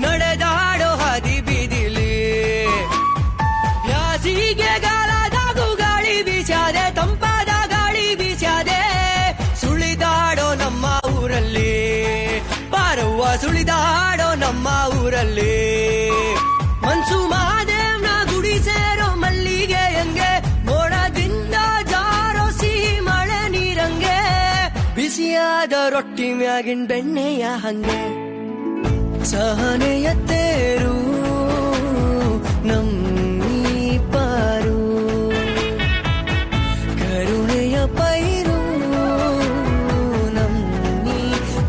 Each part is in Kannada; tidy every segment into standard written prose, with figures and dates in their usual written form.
ನಡೆದಾಡೋ ಹಾದಿ ಬೀದಿಲಿ ಬ್ಯಾಸಿಗೆ ಗಾಲದಾಗೂ ಗಾಳಿ ಬೀಸಾದೆ ತಂಪಾದ ಗಾಳಿ ಬೀಸಾದೆ ಸುಳಿದಾಡೋ ನಮ್ಮ ಊರಲ್ಲಿ ಪಾರವ್ವ ಸುಳಿದಾಡೋ ನಮ್ಮ ಊರಲ್ಲಿ ಮನ್ಸು ಮಹಾದೇವ್ನ ಗುಡಿ ಸೇರೋ ಮಲ್ಲಿಗೆ ಹಂಗೆ ಮೋಡದಿಂದ ಜಾರೋ ಸಿಹಿ ಮಳೆ ನೀರಂಗೆ ಬಿಸಿಯಾದ ರೊಟ್ಟಿ ಮ್ಯಾಗಿನ ಬೆಣ್ಣೆಯ ಹಂಗೆ ಸಹನೆಯ ತೇರು ನಮ್ಮೀ ಪಾರು ಕರುಣೆಯ ಪೈರು ನಮ್ಮೀ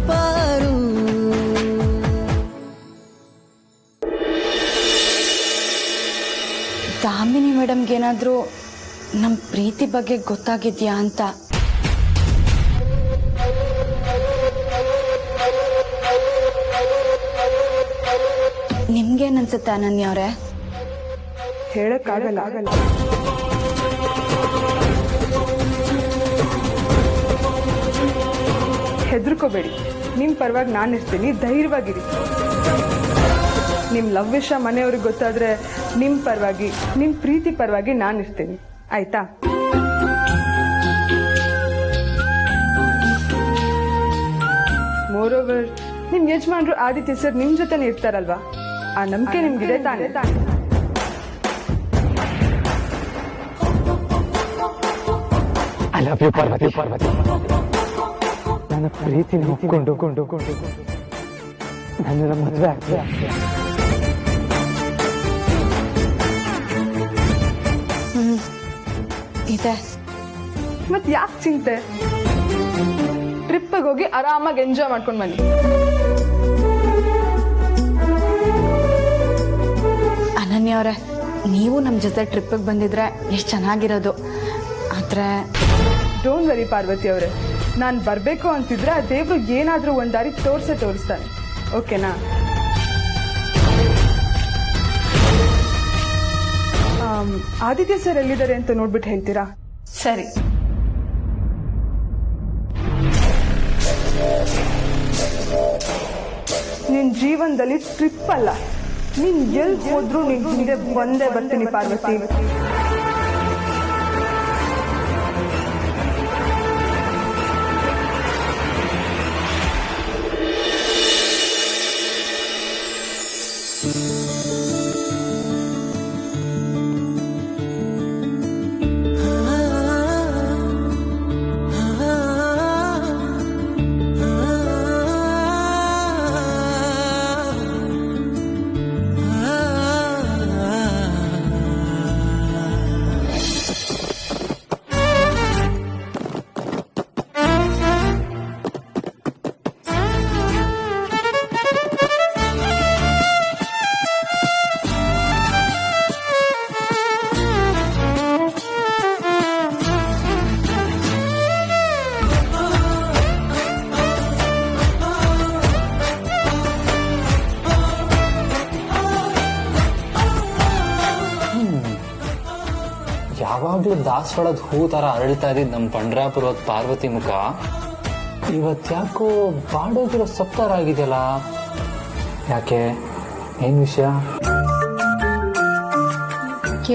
ಪಾರು. ದಾಮಿನಿ ಮೇಡಮ್ಗೇನಾದ್ರೂ ನಮ್ಮ ಪ್ರೀತಿ ಬಗ್ಗೆ ಗೊತ್ತಾಗಿದ್ಯಾ ಅಂತ. ನಿಮ್ಗೇನನ್ಸುತ್ತೆ ಅನನ್ಯ ಅವರೇ? ಹೇಳಕ್ಕಾಗಲ್ಲ. ಹೆದರ್ಕೋಬೇಡಿ, ನಿಮ್ ಪರವಾಗಿ ನಾನು ಇರ್ತೀನಿ, ಧೈರ್ಯವಾಗಿರಿ. ನಿಮ್ ಲವ್ ವಿಷಯ ಮನೆಯವ್ರಿಗೆ ಗೊತ್ತಾದ್ರೆ ನಿಮ್ ಪರವಾಗಿ, ನಿಮ್ ಪ್ರೀತಿ ಪರವಾಗಿ ನಾನು ಇರ್ತೀನಿ, ಆಯ್ತಾ? ಮೋರೋವರ್ ನಿಮ್ ಯಜಮಾನ್ರು ಆದಿತ್ಯ ಸರ್ ನಿಮ್ ಜೊತೆನೆ ಇರ್ತಾರಲ್ವಾ, ಆ ನಂಬಿಕೆ ನಿಮ್ಗಿದೆ ತಾನೇ? I love you Parvati. ನನ್ನ ಪ್ರೀತಿನ ಒಪ್ಕೊಂಡು ನನ್ನನ್ನ ಮದುವೆ ಆಗ್ತದೆ. ಇದೆ. ಮತ್ ಯಾಕೆ ಚಿಂತೆ? ಟ್ರಿಪ್ಪಿಗೆ ಹೋಗಿ ಆರಾಮಾಗಿ ಎಂಜಾಯ್ ಮಾಡ್ಕೊಂಡು ಬನ್ನಿ. ಅನನ್ಯ ಅವರೇ, ನೀವು ನಮ್ಮ ಜೊತೆ ಟ್ರಿಪ್ಪಿಗೆ ಬಂದಿದ್ರೆ ಎಷ್ಟು ಚೆನ್ನಾಗಿರೋದು. ಆದ್ರೆ ಡೋಂಟ್ ವರಿ ಪಾರ್ವತಿ ಅವರೇ, ನಾನು ಬರಬೇಕು ಅಂತಿದ್ರೆ ಆ ದೇವ್ರು ಏನಾದ್ರೂ ಒಂದ್ ದಾರಿ ತೋರಿಸ್ತಾನೆ, ಓಕೆನಾ? ಆದಿತ್ಯ ಸರ್ ಎಲ್ಲಿದ್ದಾರೆ ಅಂತ ನೋಡ್ಬಿಟ್ಟು ಹೇಳ್ತೀರಾ? ಸರಿ. ನಿನ್ ಜೀವನದಲ್ಲಿ ಟ್ರಿಪ್ ಅಲ್ಲ, ನೀನ್ ಎಲ್ಲಿ ಹೋದ್ರು ನಿನ್ ಹಿಂದೆ ಬಂದೇ ಬರ್ತೀನಿ ಪಾರ್ವತಿ. ಯಾವಾಗ್ಲೂ ದಾಸವಾಳದ ಹೂ ತರ ಅರಳ್ತಾ ಇದ್ದಿದ್ ನಮ್ ಪಂಡ್ರಾಪುರದ ಪಾರ್ವತಿ ಮುಖ ಇವತ್ತ್ಯಾಕೋ ಬಾಡೋಗಿರೋ ಸಪ್ತಾರ ಆಗಿದೆಯಲ್ಲ, ಯಾಕೆ? ಏನ್ ವಿಷಯ?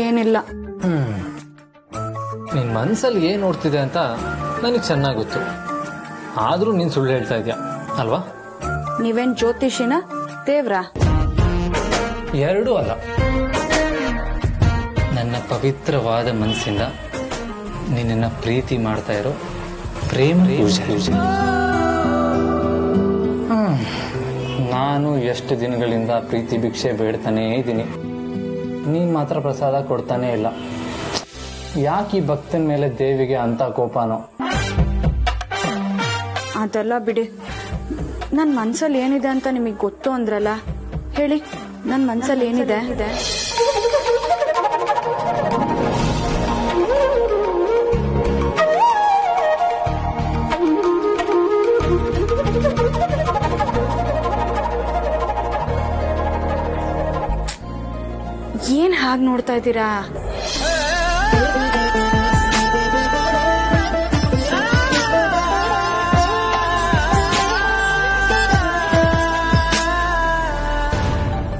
ಏನಿಲ್ಲ. ನಿನ್ ಮನ್ಸಲ್ಲಿ ಏನ್ ನೋಡ್ತಿದೆ ಅಂತ ನನಗೆ ಚೆನ್ನಾಗಿ ಗೊತ್ತು. ಆದ್ರೂ ನೀನ್ ಸುಳ್ಳು ಹೇಳ್ತಾ ಇದ್ಯಾ ಅಲ್ವಾ? ನೀವೇನ್ ಜ್ಯೋತಿಷಿನ ದೇವ್ರ? ಎರಡೂ ಅಲ್ಲ. ನನ್ನ ಪವಿತ್ರವಾದ ಮನಸ್ಸಿಂದ ನಿನ್ನ ಪ್ರೀತಿ ಮಾಡ್ತಾ ಇರೋ ಪ್ರೇಮ ಪೂಜೆ. ನಾನು ಎಷ್ಟು ದಿನಗಳಿಂದ ಪ್ರೀತಿ ಭಿಕ್ಷೆ ಬೇಡ್ತಾನೇ ಇದ್ದೀನಿ, ನೀನ್ ಮಾತ್ರ ಪ್ರಸಾದ ಕೊಡ್ತಾನೆ ಇಲ್ಲ. ಯಾಕೆ ಈ ಭಕ್ತನ ಮೇಲೆ ದೇವಿಗೆ ಅಂತ ಕೋಪನೋ? ಅದೆಲ್ಲ ಬಿಡಿ. ನನ್ನ ಮನ್ಸಲ್ಲಿ ಏನಿದೆ ಅಂತ ನಿಮಗೆ ಗೊತ್ತು ಅಂದ್ರಲ್ಲ, ಹೇಳಿ ನನ್ನ ಮನ್ಸಲ್ಲಿ ಏನಿದೆ? ಏನ್ ಹಾಗೆ ನೋಡ್ತಾ ಇದ್ದೀರಾ?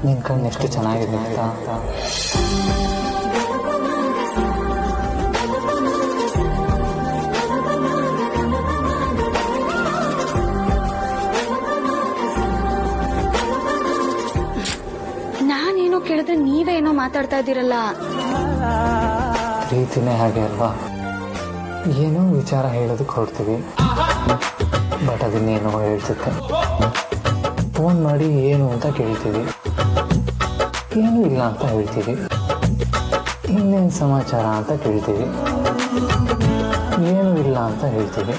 ನಿನ್ನ ಕಣ್ಣು ಎಷ್ಟು ಚೆನ್ನಾಗಿದೆ ಅಂತ. ನಾನೇನೋ ಕೇಳಿದ್ರೆ ನೀವೇ ಏನೋ ಮಾತಾಡ್ತಾ ಇದ್ದೀರಲ್ಲ. ಪ್ರೀತಿನೇ ಹಾಗೆ ಅಲ್ವಾ, ಏನೋ ವಿಚಾರ ಹೇಳೋದಕ್ಕೆ ಹೊರಡ್ತೀವಿ, ಬಟ್ ಅದನ್ನೇನೋ ಹೇಳ್ಸುತ್ತೆ. ಫೋನ್ ಮಾಡಿ ಏನು ಅಂತ ಕೇಳ್ತೀವಿ, ಏನೂ ಇಲ್ಲ ಅಂತ ಹೇಳ್ತೀವಿ. ಇನ್ನೇನು ಸಮಾಚಾರ ಅಂತ ಕೇಳ್ತೀವಿ, ಏನೂ ಇಲ್ಲ ಅಂತ ಹೇಳ್ತೀವಿ.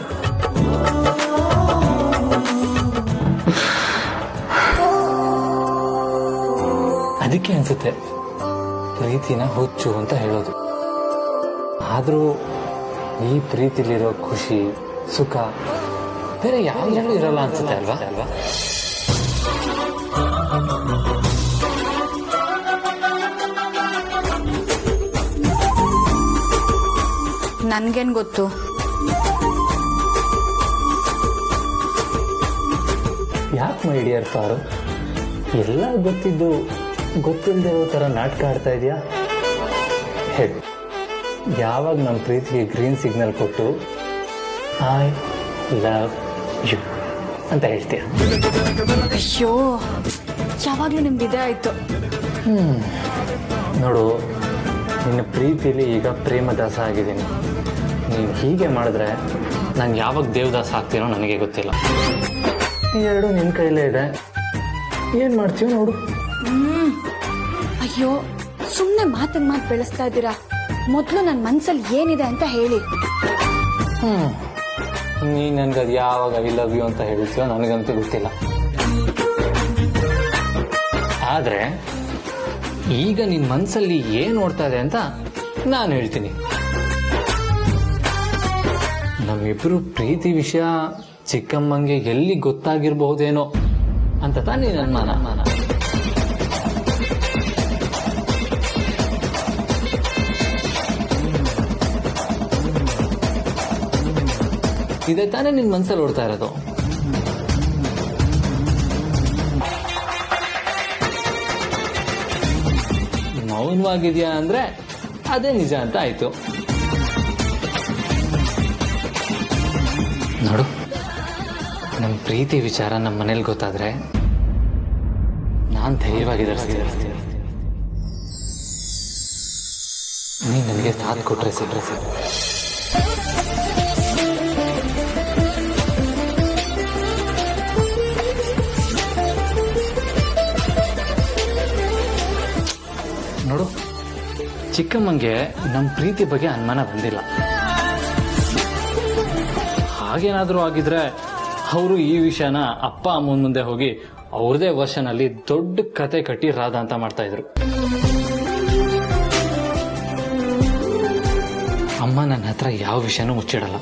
ಅದಕ್ಕೆ ಅನ್ಸುತ್ತೆ ಪ್ರೀತಿನ ಹುಚ್ಚು ಅಂತ ಹೇಳೋದು. ಆದರೂ ಈ ಪ್ರೀತಿಲಿರೋ ಖುಷಿ ಸುಖ ಬೇರೆ ಯಾವ್ದ್ರಲ್ಲೂ ಇರಲ್ಲ ಅನ್ಸುತ್ತೆ ಅಲ್ವಾ? ನನ್ಗೇನ್ ಗೊತ್ತು? ಯಾಕೆ ಮೈ ಡಿಯರ್ ಪಾರು, ಎಲ್ಲ ಗೊತ್ತಿದ್ದು ಗೊತ್ತಿಲ್ಲದೆ ಇರೋ ಥರ ನಾಟಕ ಆಡ್ತಾ ಇದೆಯಾ? ಹೇಳು, ಯಾವಾಗ ನಮ್ಮ ಪ್ರೀತಿಗೆ ಗ್ರೀನ್ ಸಿಗ್ನಲ್ ಕೊಟ್ಟು ಐ ಲವ್ ಯು ಅಂತ ಹೇಳ್ತೀಯ? ಅಯ್ಯೋ, ಯಾವಾಗ್ಲೂ ನಿಮ್ದಿದೆ ಆಯ್ತು. ನೋಡು, ನಿನ್ನ ಪ್ರೀತಿಲಿ ಈಗ ಪ್ರೇಮದಾಸ ಆಗಿದ್ದೀನಿ. ನೀನು ಹೀಗೆ ಮಾಡಿದ್ರೆ ನಾನು ಯಾವಾಗ ದೇವದಾಸ ಆಗ್ತೀನೋ ನನಗೆ ಗೊತ್ತಿಲ್ಲ. ಈ ಎರಡು ನಿನ್ನ ಕೈಲೇ ಇದೆ, ಏನು ಮಾಡ್ತೀವಿ ನೋಡು. ಅಯ್ಯೋ, ಸುಮ್ನೆ ಮಾತಿನ ಮಾತು ಬೆಳೆಸ್ತಾ ಇದ್ದೀರಾ. ಮೊದ್ಲು ನನ್ನ ಮನ್ಸಲ್ಲಿ ಏನಿದೆ ಅಂತ ಹೇಳಿ. ನೀ ನನ್ಗದು ಯಾವಾಗ ಐ ಲವ್ ಯು ಅಂತ ಹೇಳ್ತೀಯೋ ನನಗಂತೂ ಗೊತ್ತಿಲ್ಲ. ಆದ್ರೆ ಈಗ ನಿನ್ ಮನ್ಸಲ್ಲಿ ಏನ್ ನೋಡ್ತಾ ಇದೆ ಅಂತ ನಾನು ಹೇಳ್ತೀನಿ. ನಮ್ಮಿಬ್ರು ಪ್ರೀತಿ ವಿಷಯ ಚಿಕ್ಕಮ್ಮಂಗೆ ಎಲ್ಲಿ ಗೊತ್ತಾಗಿರ್ಬಹುದೇನೋ ಅಂತ ತಾನೇ ಅನುಮಾನ. ಇದೇ ತಾನೇ ನಿನ್ ಮನ್ಸಲ್ಲಿ ಓಡ್ತಾ ಇರೋದು. ಮೌನವಾಗಿದ್ಯಾ ಅಂದ್ರೆ ಅದೇ ನಿಜ ಅಂತ ಆಯ್ತು. ನೋಡು, ನಮ್ಮ ಪ್ರೀತಿ ವಿಚಾರ ನಮ್ಮ ಮನೇಲಿ ಗೊತ್ತಾದ್ರೆ ನಾನ್ ಧೈರ್ಯವಾಗಿದ್ದೆ. ನೀನ್ ನನಗೆ ಸಾಥ್ ಕೊಟ್ರೆ ಸಿಗ್ರೆ ನೋಡು, ಚಿಕ್ಕಮ್ಮಂಗೆ ನಮ್ಮ ಪ್ರೀತಿ ಬಗ್ಗೆ ಅನುಮಾನ ಬಂದಿಲ್ಲ. ಹಾಗೇನಾದ್ರೂ ಆಗಿದ್ರೆ ಅವರು ಈ ವಿಷಯನ ಅಪ್ಪ ಅಮ್ಮನ ಮುಂದೆ ಹೋಗಿ ಅವ್ರದೇ ವರ್ಷನಲ್ಲಿ ದೊಡ್ಡ ಕತೆ ಕಟ್ಟಿ ರಾಧ ಅಂತ ಮಾಡ್ತಾ ಇದ್ರು. ಅಮ್ಮ ನನ್ನ ಹತ್ರ ಯಾವ ವಿಷಯನೂ ಮುಚ್ಚಿಡಲ್ಲ.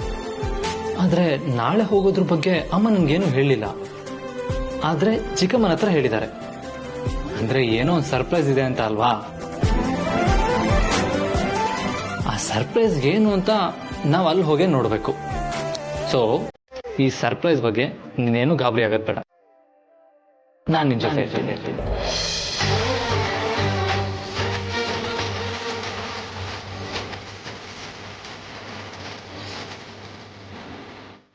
ಆದ್ರೆ ನಾಳೆ ಹೋಗೋದ್ರ ಬಗ್ಗೆ ಅಮ್ಮ ನನ್ಗೇನು ಹೇಳಿಲ್ಲ. ಆದ್ರೆ ಚಿಕ್ಕಮ್ಮನ ಹತ್ರ ಹೇಳಿದ್ದಾರೆ. ಅಂದ್ರೆ ಏನೋ ಒಂದು ಸರ್ಪ್ರೈಸ್ ಇದೆ ಅಂತ ಅಲ್ವಾ? ಆ ಸರ್ಪ್ರೈಸ್ ಏನು ಅಂತ ನಾವು ಅಲ್ಲಿ ಹೋಗೇ ನೋಡ್ಬೇಕು. ಸೊ ಈ ಸರ್ಪ್ರೈಸ್ ಬಗ್ಗೆ ನೀನೇನು ಗಾಬರಿ ಆಗದ್ ಬೇಡ. ನಾನು ನಿನ್ ಜೊತೆ ಇರ್ತೀನಿ.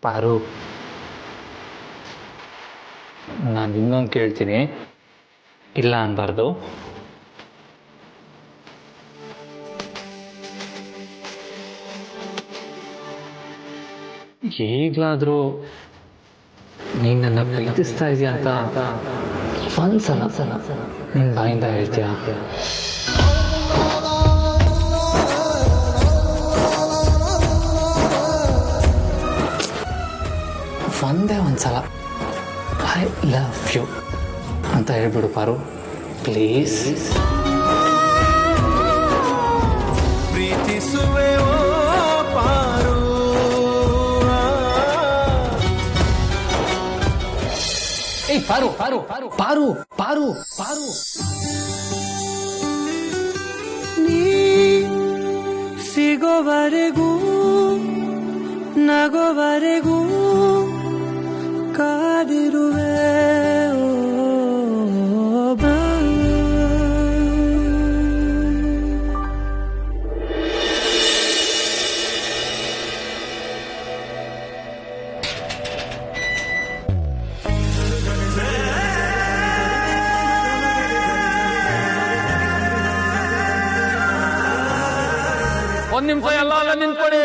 ಪಾರು, ನಾನು ಇನ್ನೊಂದು ಕೇಳ್ತೀನಿ, ಇಲ್ಲ ಅನ್ಬಾರ್ದು. ಈಗಲಾದ್ರೂ ನೀನ್ ನನ್ನ ಪ್ರೀತಿಸ್ತಾ ಇದೆಯಾ ಅಂತ ಒಂದ್ಸಲ ನಿನ್ ಬಾಯಿಂದ ಹೇಳ್ತೀಯಾ? ಒಂದೇ ಒಂದ್ಸಲ ಐ ಲವ್ ಯು ಅಂತ ಹೇಳ್ಬಿಡು ಪಾರು, ಪ್ಲೀಸ್. ಪ್ರೀತಿಸುವೆ ಪಾರು, ಏಯ್ ಪಾರು ಪಾರು ಪಾರು ಪಾರು ಪಾರು ಪಾರು ನೀ ಸಿಗೋವರೆಗೂ ನಗೋವರೆಗೂ ಕಾದಿರುವೆ. ಒಂದ್ ನಿಮಿಷ ಎಲ್ಲ ನಿಂತ್ಕೊಡಿ.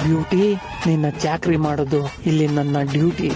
ಬ್ಯೂಟಿ, ನಿನ್ನ ಚಾಕ್ರಿ ಮಾಡೋದು ಇಲ್ಲಿ ನನ್ನ ಡ್ಯೂಟಿ.